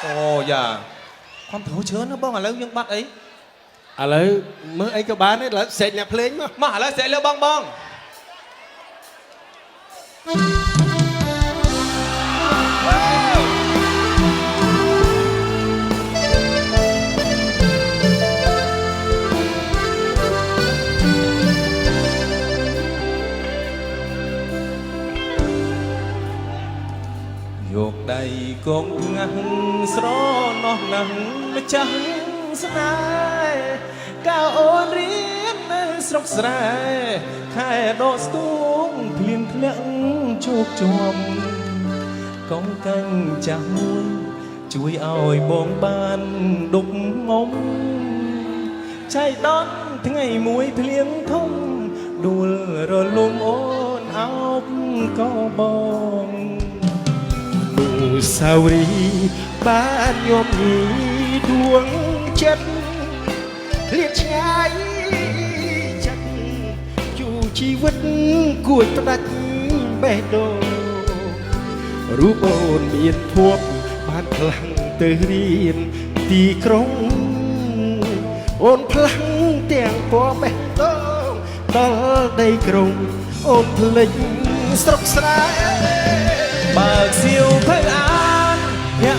Ồ dạ. Con thấu chớ nó bong ở lâu nhưng bắt ấy. À lấy mới ấy các bạn ấy là sẽ nhập lên mà. Mà là sẽ lâu bong bong. យកដៃកងងាស់ស្រណោះណាស់ម្ចាស់ស្នេហ៍កៅអូនរៀននៅស្រុកស្រែខែដកស្ទូងភ្លៀងធ្លាក់ជោគជាប់កងកាញ់ចាស់មួយជួយឲ្យបងបានដុកងំចៃដន្យថ្ងៃមួយភ្លៀងធំដួលរលំអូនអោបក៏បងសាវរីបានញោមញីដួងចិត្តឃ្លាតឆ្ងាយចិត្តយូរជីវិតគួចផ្ដាច់បេះដូងរូបអូនមានធួបបានផ្លាំងទៅរៀនទីក្រុងអូនផ្លាំងទាំងពណ៌បេះដូងដល់ដីក្រុងអូនភ្លេចស្រុកស្រែបើកសៀវភៅអានភ័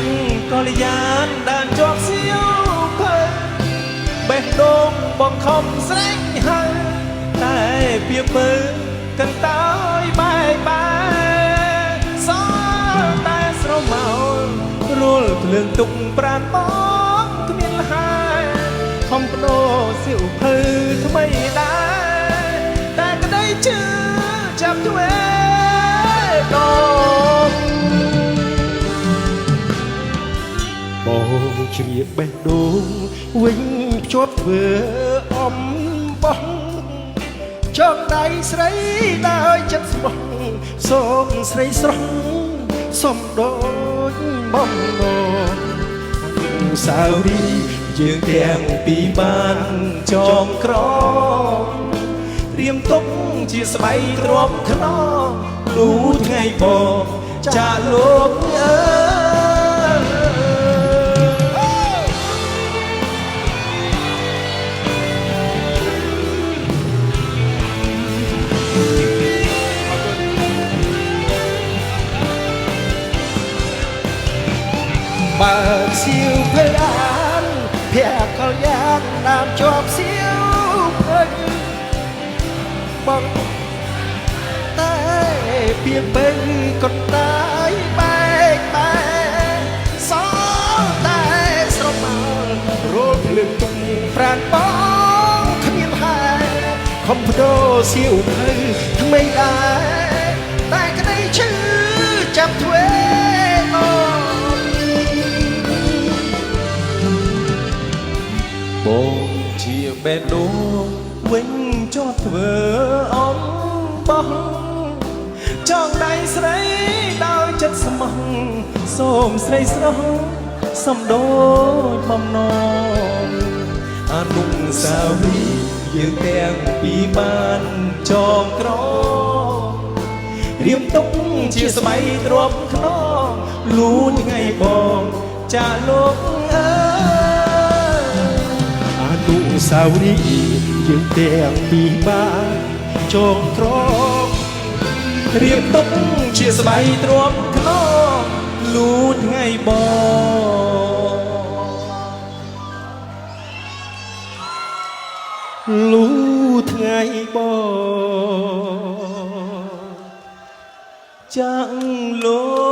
ក្រកល្យានដានជាប់សៀវភៅបេះដូងបងខំស្រេកហើយតែពៀពើកន្តើយបែកបែកសល់តែស្រមោលរួលភ្លើងទុកប្រាណបងគ្មានលហើយខំបដូរសៀវភៅថ្មីដែរតែក្តីជឿចាប់ទ្វេដងបងជ្រាបបេះដូងវិញភ្ជាប់ធ្វើអំបោះចងដៃស្រីដោយចិត្តស្មោះសូមស្រីស្រស់សុំដូចបំណងសាវរីយើងទាំងពីរបានចងក្រងរៀមទុកជាស្បៃទ្រាំខ្នងលូថ្ងៃបងចាលោកអើបើសៀវភៅអានភ័ក្រកល្យានតាមជាប់សៀវភៅបងតែពៀពើកន្តាយបែកបែកសល់តែស្រមោលរលភ្លើងទុំប្រាណបងគ្មានហើយខំបដូរសៀវភៅថ្មីដែរតែក្តីឈឺចាប់ទ្វេបងជាបេះដូងវិញជាប់ធ្វើអំបោះចងដៃស្រីដោយចិត្តស្មោះសូមស្រីស្រស់សំដូចបំណងអនុសាវរីយ៍យើងទាំងពីរបានចងក្រងរៀមទុកជាស្បៃទ្រាំខ្នងលូនថ្ងៃបងចាលោកអើអនុសាវរីយ៍យើងទាំងពីរបានចងក្រងរៀបទុកជាស្បៃទ្រាំខ្នងលូនថ្ងៃបងលូថ្ងៃបងចាំលោក